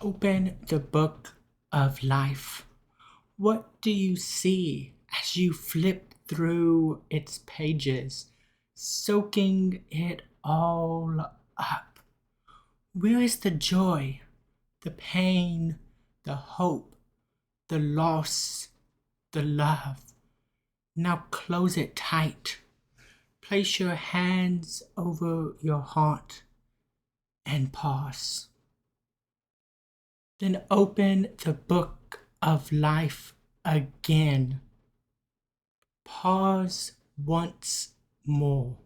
Open the book of life. What do you see as you flip through its pages, soaking it all up? Where is the joy, the pain, the hope, the loss, the love? Now close it tight. Place your hands over your heart and pause. Then open the book of life again. Pause once more.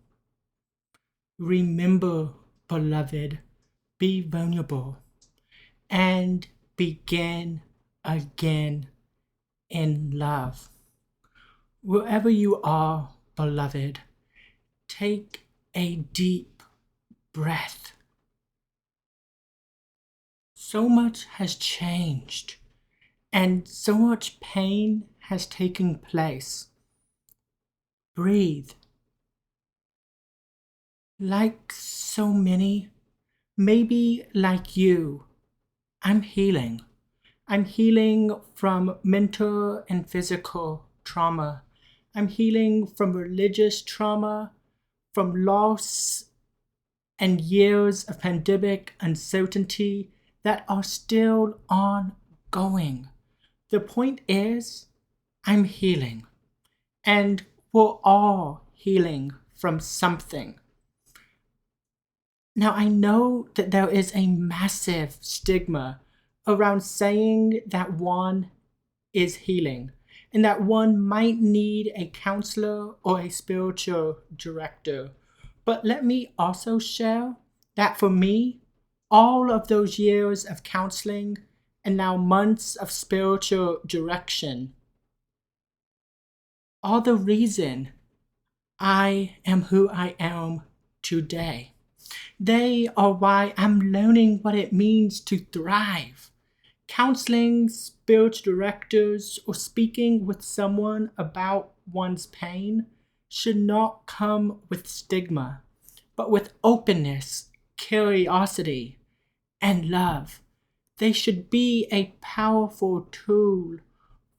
Remember, beloved, be vulnerable and begin again in love. Wherever you are, beloved, take a deep breath. So much has changed, and so much pain has taken place. Breathe. Like so many, maybe like you, I'm healing. I'm healing from mental and physical trauma. I'm healing from religious trauma, from loss and years of pandemic uncertainty that are still ongoing. The point is, I'm healing, and we're all healing from something. Now, I know that there is a massive stigma around saying that one is healing and that one might need a counselor or a spiritual director. But let me also share that for me, all of those years of counseling and now months of spiritual direction are the reason I am who I am today. They are why I'm learning what it means to thrive. Counseling, spiritual directors, or speaking with someone about one's pain should not come with stigma, but with openness, curiosity, and love. They should be a powerful tool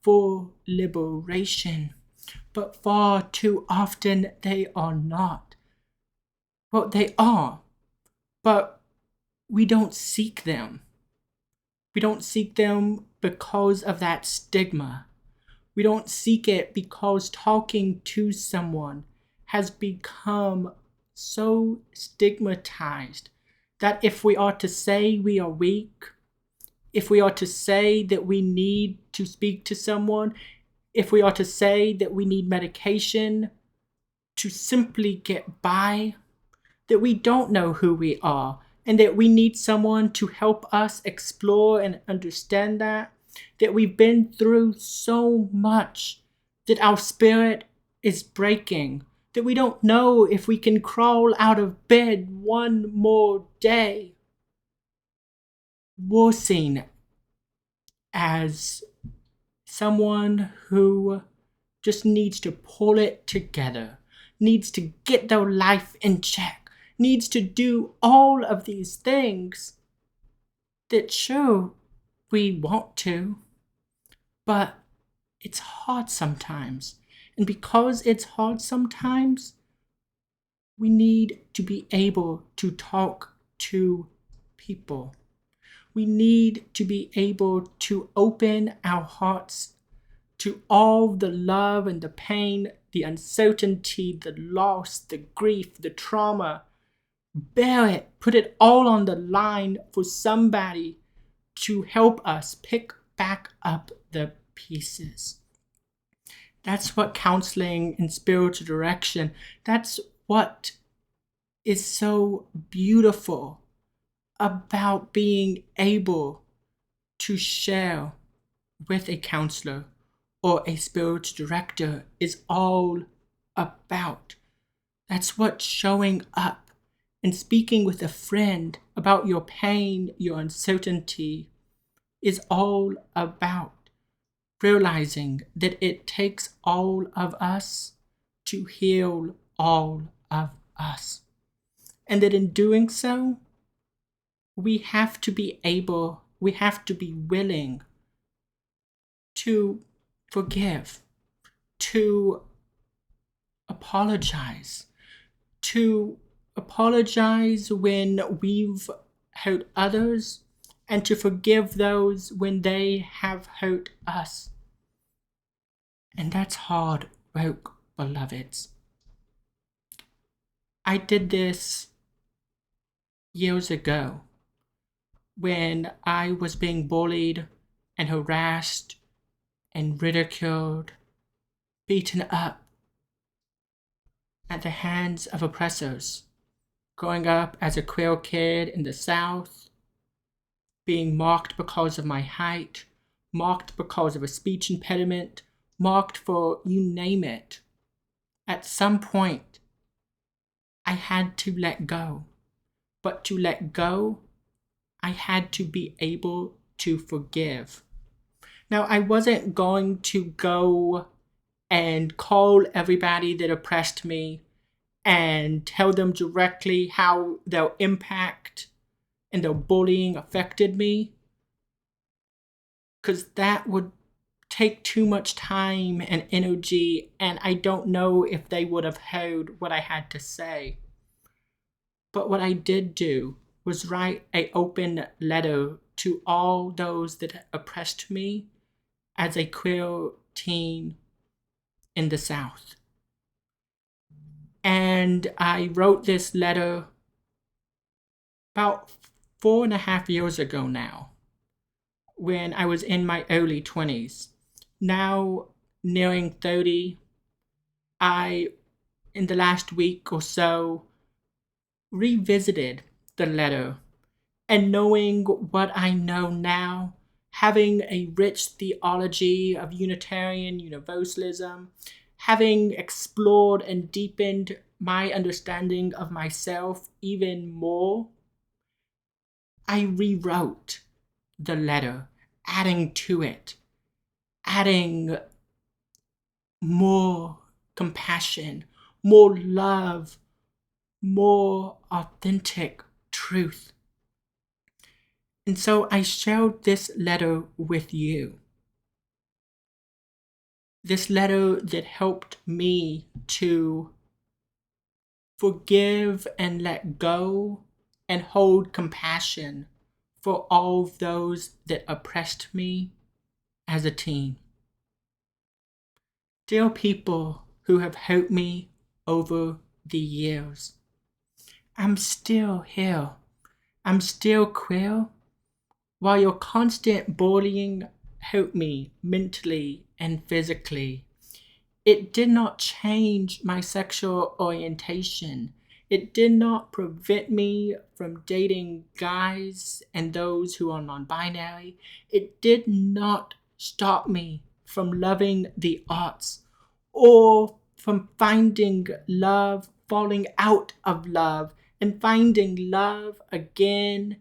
for liberation, but far too often they are not. Well, they are, but we don't seek them. We don't seek them because of that stigma. We don't seek it because talking to someone has become so stigmatized that if we are to say we are weak, if we are to say that we need to speak to someone, if we are to say that we need medication to simply get by, that we don't know who we are, and that we need someone to help us explore and understand that we've been through so much, that our spirit is breaking, that we don't know if we can crawl out of bed one more day. We're seen as someone who just needs to pull it together, needs to get their life in check, needs to do all of these things that sure we want to, but it's hard sometimes. And because it's hard sometimes, we need to be able to talk to people. We need to be able to open our hearts to all the love and the pain, the uncertainty, the loss, the grief, the trauma. Bear it, put it all on the line for somebody to help us pick back up the pieces. That's what counseling and spiritual direction, that's what is so beautiful about being able to share with a counselor or a spiritual director is all about. That's what showing up and speaking with a friend about your pain, your uncertainty is all about. Realizing that it takes all of us to heal all of us. And that in doing so, we have to be able we have to be willing to forgive, to apologize, when we've hurt others, and to forgive those when they have hurt us. And that's hard work, beloveds. I did this years ago when I was being bullied and harassed and ridiculed, beaten up at the hands of oppressors. Growing up as a queer kid in the South, being mocked because of my height, mocked because of a speech impediment, mocked for you name it. At some point, I had to let go. But to let go, I had to be able to forgive. Now, I wasn't going to go and call everybody that oppressed me and tell them directly how their impact and their bullying affected me, because that would take too much time and energy, and I don't know if they would have heard what I had to say. But what I did do was write an open letter to all those that oppressed me as a queer teen in the South. And I wrote this letter about 4.5 years ago now, when I was in my early 20s. Now, nearing 30, in the last week or so, revisited the letter, and knowing what I know now, having a rich theology of Unitarian Universalism, having explored and deepened my understanding of myself even more, I rewrote the letter, adding to it, adding more compassion, more love, more authentic truth. And so I shared this letter with you. This letter that helped me to forgive and let go and hold compassion for all those that oppressed me as a teen. Dear people who have hurt me over the years, I'm still here. I'm still queer. While your constant bullying hurt me mentally and physically, it did not change my sexual orientation. It did not prevent me from dating guys and those who are non-binary. It did not stop me from loving the arts or from finding love, falling out of love, and finding love again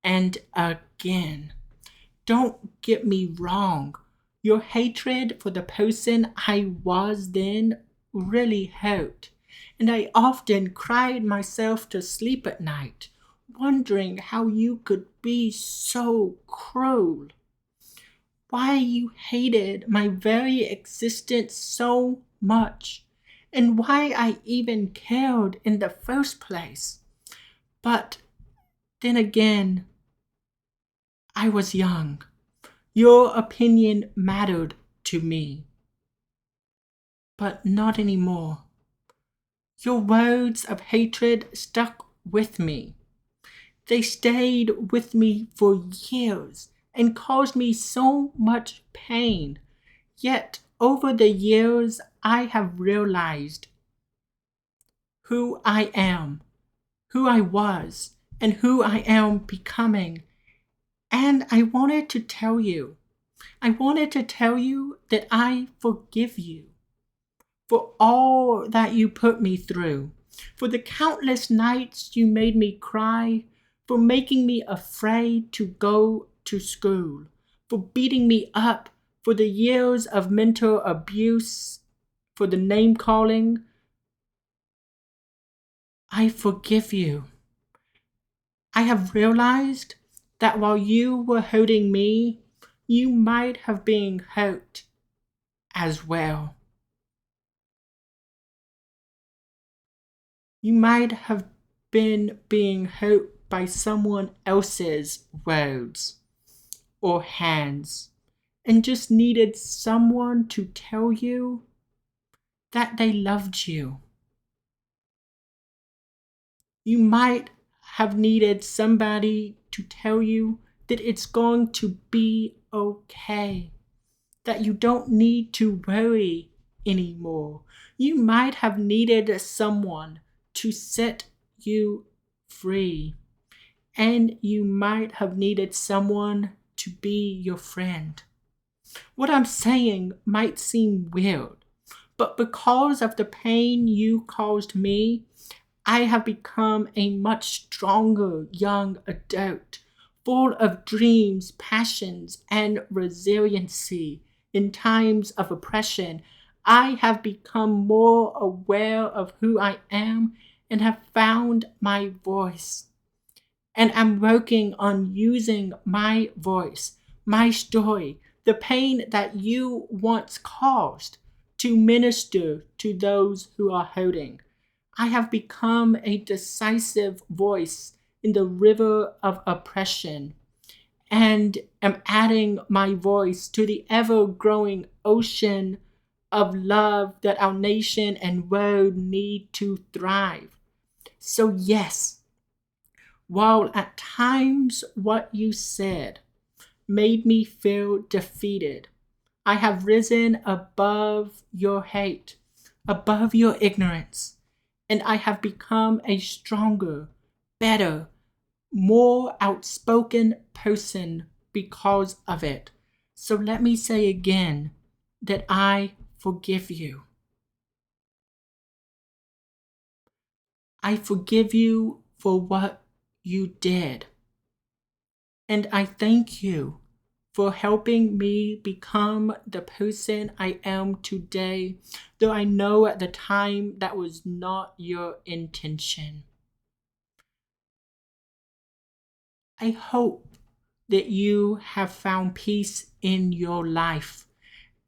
and again. Don't get me wrong. Your hatred for the person I was then really hurt, and I often cried myself to sleep at night, wondering how you could be so cruel. Why you hated my very existence so much, and why I even cared in the first place. But then again, I was young. Your opinion mattered to me, but not anymore. Your words of hatred stuck with me. They stayed with me for years and caused me so much pain. Yet, over the years, I have realized who I am, who I was, and who I am becoming. And I wanted to tell you that I forgive you for all that you put me through, for the countless nights you made me cry, for making me afraid to go to school, for beating me up, for the years of mental abuse, for the name calling. I forgive you. I have realized that while you were hurting me, you might have been hurt as well. You might have been being hurt by someone else's words or hands and just needed someone to tell you that they loved you. You might have needed somebody to tell you that it's going to be okay, that you don't need to worry anymore. You might have needed someone to set you free, and you might have needed someone to be your friend. What I'm saying might seem weird, but because of the pain you caused me, I have become a much stronger young adult, full of dreams, passions, and resiliency. In times of oppression, I have become more aware of who I am and have found my voice. And I'm working on using my voice, my story, the pain that you once caused, to minister to those who are hurting. I have become a decisive voice in the river of oppression and am adding my voice to the ever-growing ocean of love that our nation and world need to thrive. So yes, while at times what you said made me feel defeated, I have risen above your hate, above your ignorance, and I have become a stronger, better, more outspoken person because of it. So let me say again that I forgive you. I forgive you for what you did. And I thank you for helping me become the person I am today, though I know at the time that was not your intention. I hope that you have found peace in your life,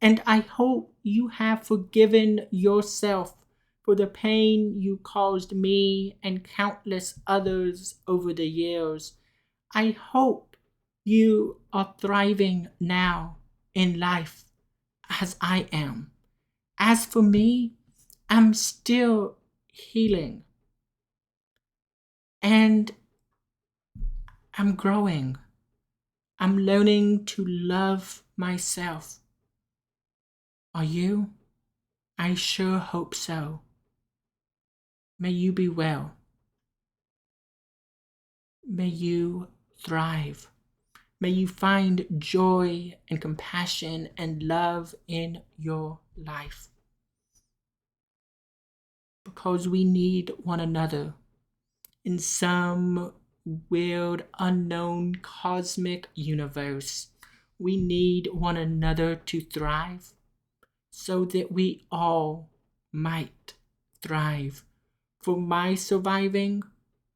and I hope you have forgiven yourself for the pain you caused me and countless others over the years. I hope you are thriving now in life as I am. As for me, I'm still healing and I'm growing. I'm learning to love myself. Are you? I sure hope so. May you be well. May you thrive. May you find joy and compassion and love in your life. Because we need one another in some weird, unknown, cosmic universe. We need one another to thrive so that we all might thrive. For my surviving,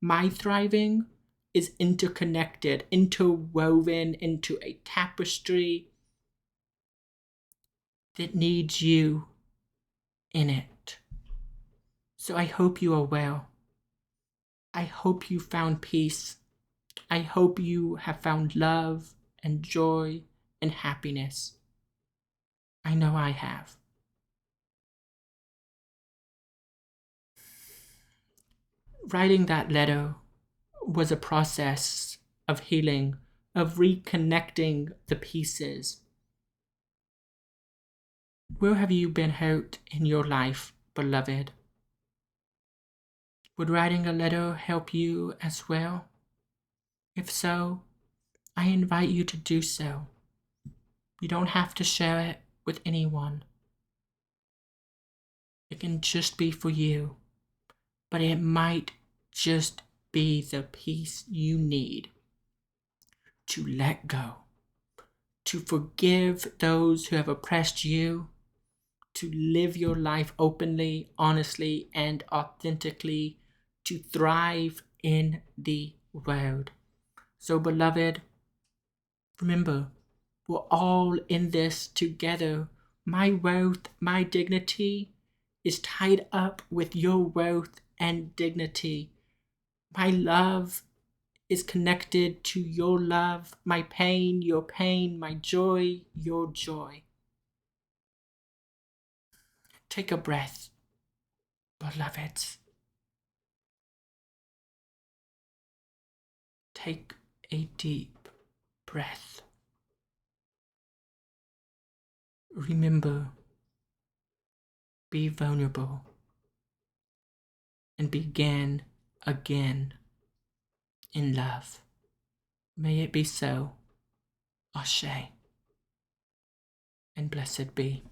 my thriving is interconnected, interwoven into a tapestry that needs you in it. So I hope you are well. I hope you found peace. I hope you have found love and joy and happiness. I know I have. Writing that letter was a process of healing, of reconnecting the pieces. Where have you been hurt in your life, beloved? Would writing a letter help you as well? If so, I invite you to do so. You don't have to share it with anyone. It can just be for you, but it might just be the peace you need to let go, to forgive those who have oppressed you, to live your life openly, honestly, and authentically, to thrive in the world. So, beloved, remember, we're all in this together. My worth, my dignity is tied up with your worth and dignity. My love is connected to your love, my pain, your pain, my joy, your joy. Take a breath, beloveds. Take a deep breath. Remember, be vulnerable, and begin again in love. May it be so. Ashe, and blessed be.